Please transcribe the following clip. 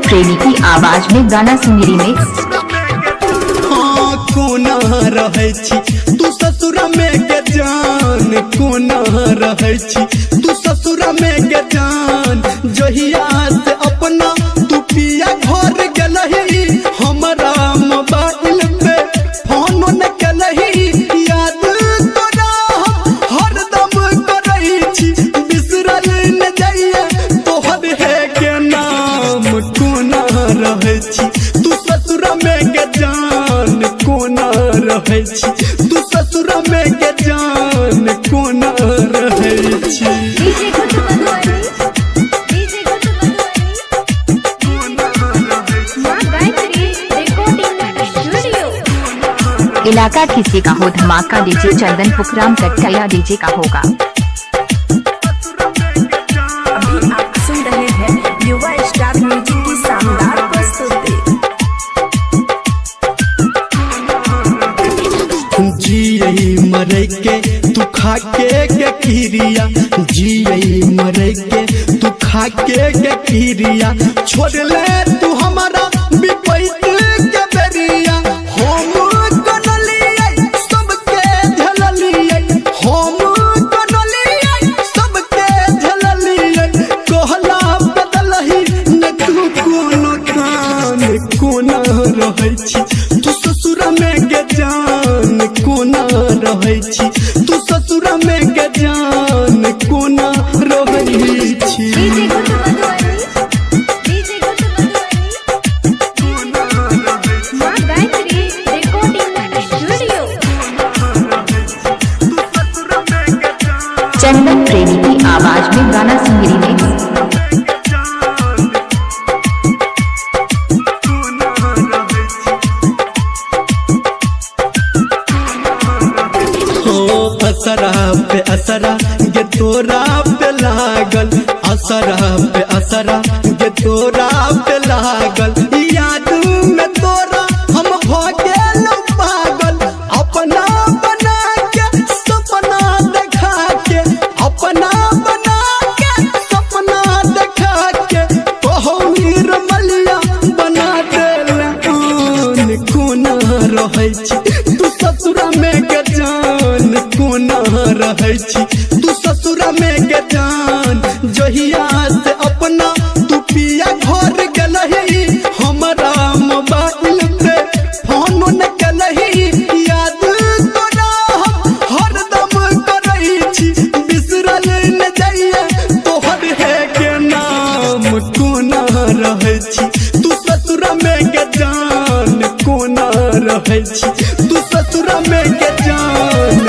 प्रेमी की आवाज में गाना सुनी रिमिक्स। हाँ कोना रहे छी तू ससुरा में के जान, कोना रहे छी तू ससुरा में के जान। जहिया से अपना तू पिया घर गलही, हमारा मोबाइल पे फोन न कलही। याद तोरा हरदम करई छी, बिसरल न जाइए तोहर है के नाम। कोना रहे छी तू ससुरा में के जान, कोना रहे छी तू ससुरा में के जान, कोना रहे छी। इलाका किसी का हो धमाका डीजे चंदन फुकराम कटकया डीजे का होगा। अभी आप सुन रहे हैं युवा स्टार म्यूजिक की शानदार प्रस्तुति। जी यही मरे के तू खा के किरिया, जी यही मरे के तू खा के किरिया। छोड़ ले तू हमारा विपैत के बेरिया। हम कनलिए सबके झललिए, हम कनलिए सबके झललिए। कहला बदलही न तू कोनो कान, कोना रहे छी तू ससुरा में के जान, कोना रहे छी तू ससुरा में के जान, कोना रहे छी। चंदन प्रेमी की आवाज में गाना सुनी रिमिक्स। असरा पे असरा ये तोरा पे लागल, असरा पे असरा ये तोरा पे लागल। याद में तोरा हम हो गेल पागल। अपना बना के सपना देखा के, अपना बना के सपना देखा के। कहो निर्मलिया बना देला आन, कोना रहे छी तू ससुरा में के जान, कोना रहे छी तू ससुरा में के जान। जहिया से अपना तू पिया घर गलही, हमारा मोबाइल पे फोन न कलही। याद तोरा हरदम करई छी, बिसरल न जाइए तोहर है के नाम। कोना रहे छी तू ससुरा में के जान, कोना रहे छी तू ससुरा में के जान।